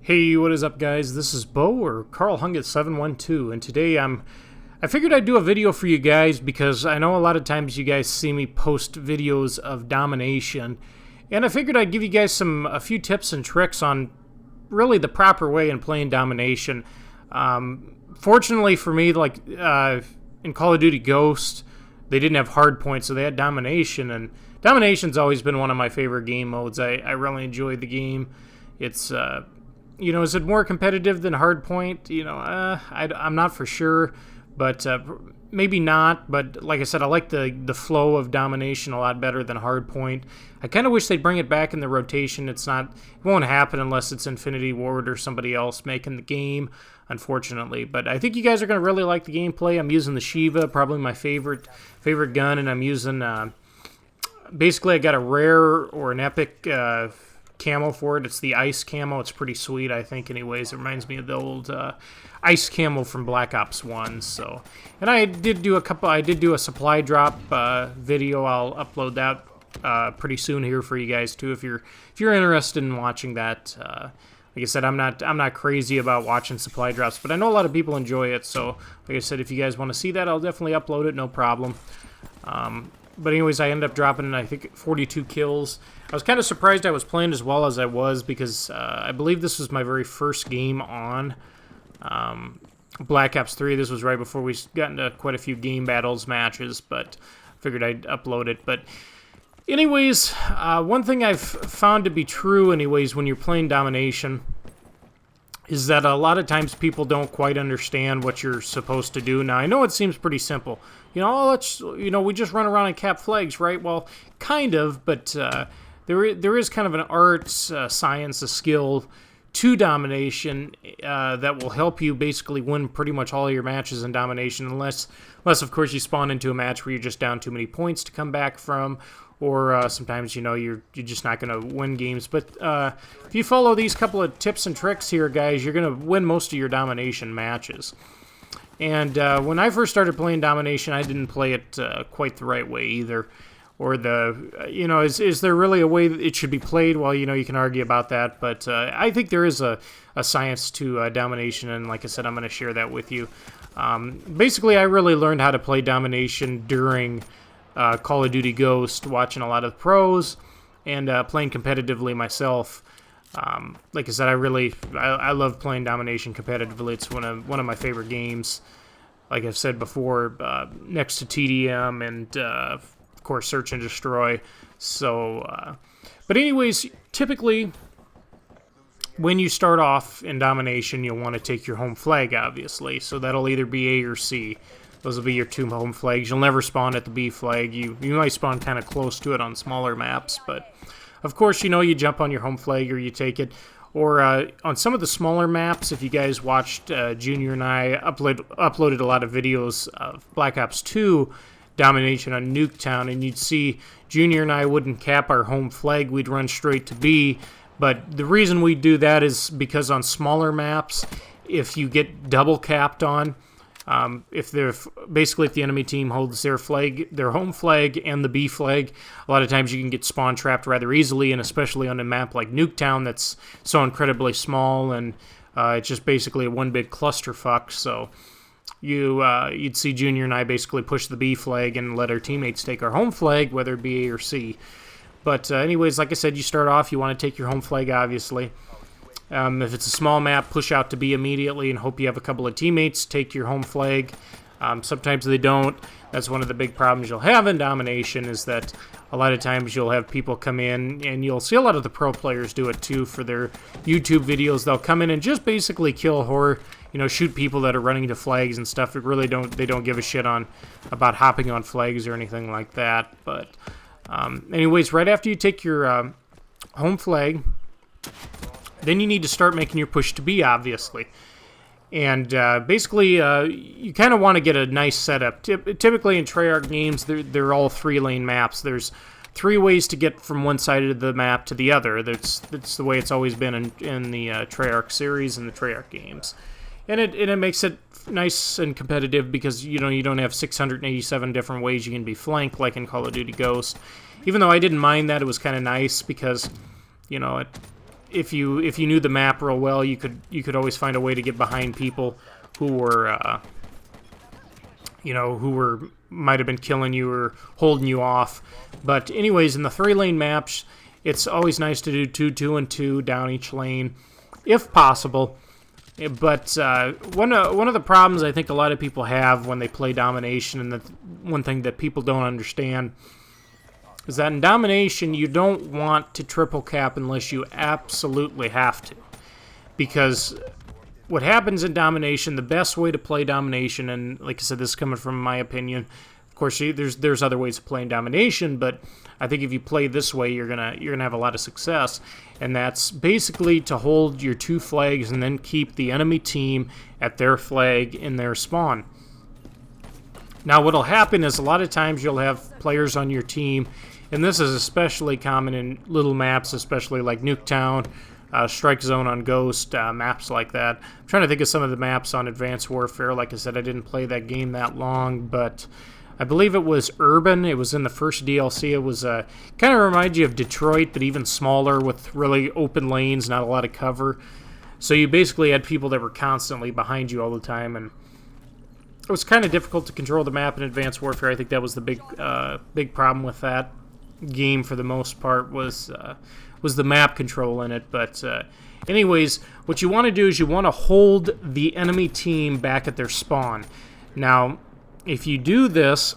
Hey, what is up, guys? This is Bo, or Carl Hunget712, and today I figured I'd do a video for you guys because I know a lot of times you guys see me post videos of Domination, and I figured I'd give you guys a few tips and tricks on really the proper way in playing Domination. Fortunately for me, in Call of Duty Ghost, they didn't have hard points, so they had Domination, and Domination's always been one of my favorite game modes. I really enjoyed the game. It's is it more competitive than Hardpoint? I'm not for sure, but maybe not. But like I said, I like the flow of Domination a lot better than Hardpoint. I kind of wish they'd bring it back in the rotation. It won't happen unless it's Infinity Ward or somebody else making the game, unfortunately. But I think you guys are going to really like the gameplay. I'm using the Shiva, probably my favorite gun, and I'm using basically I got a rare or an epic camo for it. It's the ice camo. It's pretty sweet, I think. Anyways, it reminds me of the old ice camo from Black Ops 1. So, and I did do a supply drop video. I'll upload that pretty soon here for you guys too, if you're interested in watching that. Like I said, I'm not crazy about watching supply drops, but I know a lot of people enjoy it. So, like I said, if you guys want to see that, I'll definitely upload it. No problem. But anyways, I ended up dropping, I think, 42 kills. I was kind of surprised I was playing as well as I was because I believe this was my very first game on Black Ops 3. This was right before we got into quite a few game battles matches, but figured I'd upload it. But anyways, one thing I've found to be true anyways when you're playing Domination is that a lot of times people don't quite understand what you're supposed to do. Now, I know it seems pretty simple. We just run around and cap flags, right? Well, kind of, but there is kind of an art, science, a skill to Domination that will help you basically win pretty much all your matches in Domination, unless of course you spawn into a match where you're just down too many points to come back from, or sometimes you're just not going to win games. But if you follow these couple of tips and tricks here, guys, you're going to win most of your Domination matches. And when I first started playing Domination, I didn't play it quite the right way either. Or is there really a way that it should be played? Well, you can argue about that, but I think there is a science to Domination, and like I said, I'm going to share that with you. Basically, I really learned how to play Domination during Call of Duty Ghost, watching a lot of pros, and playing competitively myself. Like I said, I love playing Domination competitively. It's one of my favorite games. Like I've said before, next to TDM and of course Search and Destroy. So, but anyways, typically when you start off in Domination, you'll want to take your home flag, obviously. So that'll either be A or C. Those will be your two home flags. You'll never spawn at the B flag. You might spawn kind of close to it on smaller maps, but of course, you jump on your home flag or you take it. Or on some of the smaller maps, if you guys watched Junior and I uploaded a lot of videos of Black Ops 2 Domination on Nuketown, and you'd see Junior and I wouldn't cap our home flag. We'd run straight to B. But the reason we do that is because on smaller maps, if you get double capped on, if the enemy team holds their home flag and the B flag, a lot of times you can get spawn trapped rather easily, and especially on a map like Nuketown that's so incredibly small, and it's just basically a one big clusterfuck. So you'd see Junior and I basically push the B flag and let our teammates take our home flag, whether it be A or C. But anyways, like I said, you start off, you want to take your home flag, obviously. If it's a small map, push out to B immediately and hope you have a couple of teammates take your home flag. Sometimes they don't. That's one of the big problems you'll have in Domination, is that a lot of times you'll have people come in, and you'll see a lot of the pro players do it too for their YouTube videos. They'll come in and just basically kill or shoot people that are running to flags and stuff. They don't give a shit about hopping on flags or anything like that. But anyways, right after you take your home flag, then you need to start making your push to B, obviously. And basically, you kind of want to get a nice setup. Typically in Treyarch games, they're all 3-lane maps. There's 3 ways to get from one side of the map to the other. That's the way it's always been in the Treyarch series and the Treyarch games. And it makes it nice and competitive because, you don't have 687 different ways you can be flanked like in Call of Duty Ghost. Even though I didn't mind that, it was kind of nice because, if you knew the map real well, you could always find a way to get behind people who were might have been killing you or holding you off. But anyways, in the 3-lane maps, it's always nice to do 2, 2, and 2 down each lane, if possible. But one of the problems I think a lot of people have when they play Domination, and the one thing that people don't understand, is that in Domination you don't want to triple cap unless you absolutely have to. Because what happens in Domination, the best way to play Domination, and like I said, this is coming from my opinion. Of course, there's other ways of playing Domination, but I think if you play this way, you're gonna have a lot of success. And that's basically to hold your 2 flags and then keep the enemy team at their flag in their spawn. Now, what'll happen is a lot of times you'll have players on your team, and this is especially common in little maps, especially like Nuketown, Strike Zone on Ghost, maps like that. I'm trying to think of some of the maps on Advanced Warfare. Like I said, I didn't play that game that long, but I believe it was Urban. It was in the first DLC. It was kind of reminds you of Detroit, but even smaller with really open lanes, not a lot of cover. So you basically had people that were constantly behind you all the time, and it was kind of difficult to control the map in Advanced Warfare. I think that was the big problem with that game for the most part was the map control in it. But anyways, what you want to do is you want to hold the enemy team back at their spawn. Now, if you do this,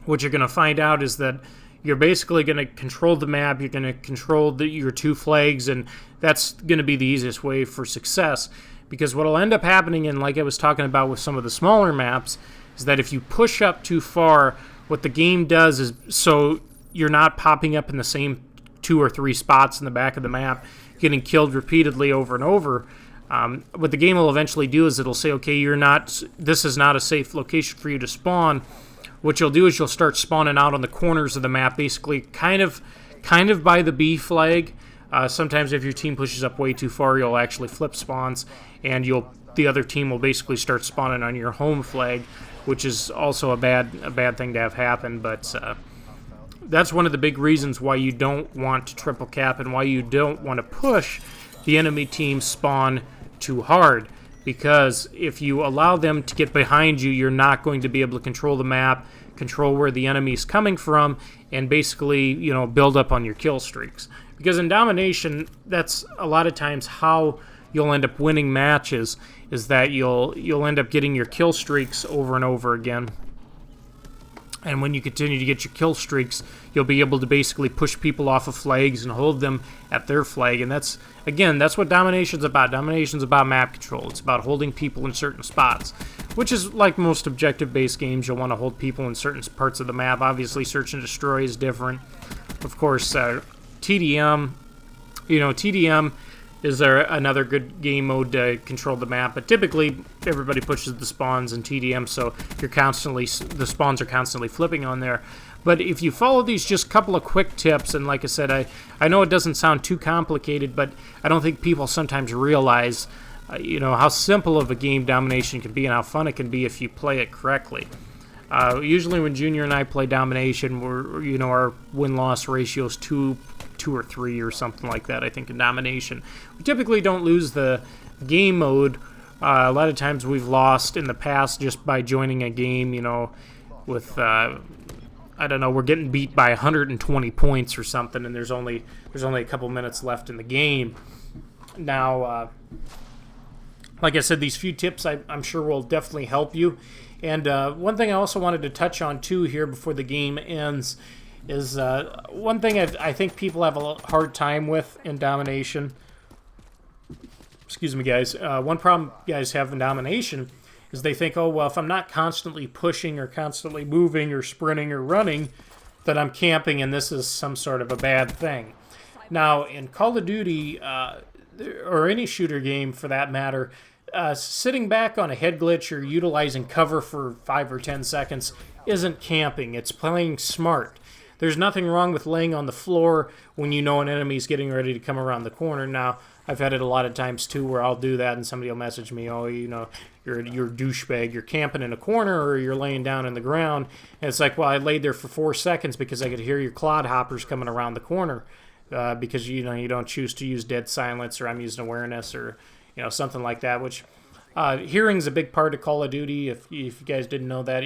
what you're going to find out is that you're basically going to control the map, you're going to control your 2 flags, and that's going to be the easiest way for success. Because what will end up happening, and like I was talking about with some of the smaller maps, is that if you push up too far, what the game does is, so you're not popping up in the same 2 or 3 spots in the back of the map, getting killed repeatedly over and over. What the game will eventually do is it'll say, okay, this is not a safe location for you to spawn. What you'll do is you'll start spawning out on the corners of the map, basically kind of by the B flag. Sometimes if your team pushes up way too far, you'll actually flip spawns, and the other team will basically start spawning on your home flag, which is also a bad thing to have happen. But that's one of the big reasons why you don't want to triple cap and why you don't want to push the enemy team spawn too hard, because if you allow them to get behind you, you're not going to be able to control the map, control where the enemy is coming from, and basically, build up on your kill streaks. Because in Domination, that's a lot of times how you'll end up winning matches, is that you'll end up getting your kill streaks over and over again. And when you continue to get your kill streaks, you'll be able to basically push people off of flags and hold them at their flag. And that's what Domination's about. Domination's about map control. It's about holding people in certain spots, which is like most objective-based games. You'll want to hold people in certain parts of the map. Obviously, Search and Destroy is different. Of course, TDM, TDM is another good game mode to control the map, but typically everybody pushes the spawns in TDM, so the spawns are constantly flipping on there. But if you follow these just couple of quick tips, and like I said, I know it doesn't sound too complicated, but I don't think people sometimes realize how simple of a game Domination can be and how fun it can be if you play it correctly. Usually when Junior and I play Domination, our win-loss ratio is 2 or 3 or something like that, I think, in Domination. We typically don't lose the game mode. A lot of times we've lost in the past just by joining a game, with, I don't know, we're getting beat by 120 points or something, and there's only a couple minutes left in the game. Now, like I said, these few tips I'm sure will definitely help you. And one thing I also wanted to touch on, too, here before the game ends is one thing I think people have a hard time with in Domination. Excuse me, guys. One problem guys have in Domination is they think, oh, well, if I'm not constantly pushing or constantly moving or sprinting or running, that I'm camping and this is some sort of a bad thing. Now, in Call of Duty, or any shooter game for that matter, sitting back on a head glitch or utilizing cover for 5 or 10 seconds isn't camping. It's playing smart. There's nothing wrong with laying on the floor when you know an enemy's getting ready to come around the corner. Now, I've had it a lot of times, too, where I'll do that and somebody will message me, oh, you're a douchebag. You're camping in a corner or you're laying down in the ground. And it's like, well, I laid there for 4 seconds because I could hear your clod hoppers coming around the corner. because you don't choose to use dead silence, or I'm using awareness, or something like that. Which hearing's a big part of Call of Duty. If you guys didn't know that,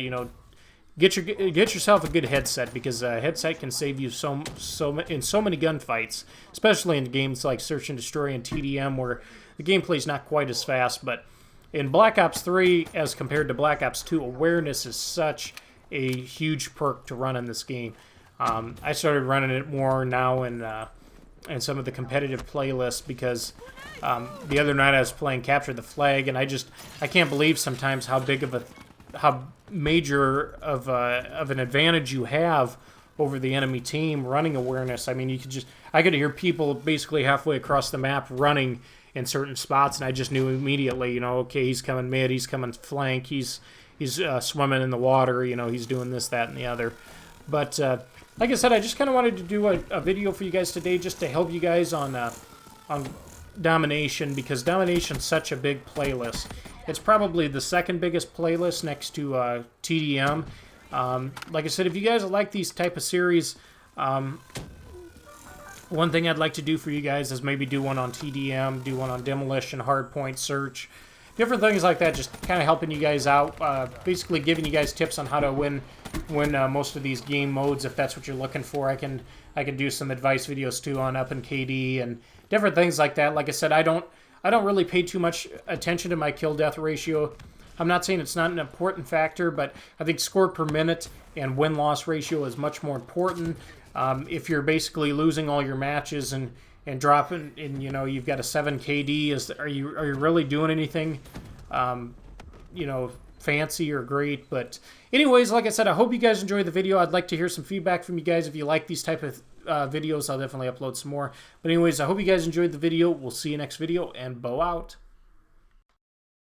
get yourself a good headset, because a headset can save you in so many gunfights, especially in games like Search and Destroy and TDM, where the gameplay's not quite as fast. But in Black Ops 3, as compared to Black Ops 2, awareness is such a huge perk to run in this game. I started running it more now in some of the competitive playlists, because the other night I was playing Capture the Flag, and I can't believe sometimes how major of an advantage you have over the enemy team running awareness. I mean, I could hear people basically halfway across the map running in certain spots, and I just knew immediately, okay, he's coming mid, he's coming flank, he's swimming in the water, he's doing this, that, and the other. But like I said, I just kind of wanted to do a video for you guys today, just to help you guys on Domination, because Domination's such a big playlist. It's probably the second biggest playlist next to TDM. Like I said, if you guys like these type of series, one thing I'd like to do for you guys is maybe do one on TDM, do one on Demolition, Hardpoint, Search, different things like that, just kind of helping you guys out, basically giving you guys tips on how to win most of these game modes, if that's what you're looking for. I can do some advice videos too on up and KD and different things like that. Like I said, I don't really pay too much attention to my kill-death ratio. I'm not saying it's not an important factor, but I think score per minute and win-loss ratio is much more important. If you're basically losing all your matches and dropping, and you've got a 7 KD, are you really doing anything, fancy or great? But anyways, like I said, I hope you guys enjoyed the video. I'd like to hear some feedback from you guys. If you like these type of videos, I'll definitely upload some more. But anyways, I hope you guys enjoyed the video. We'll see you next video, and bow out.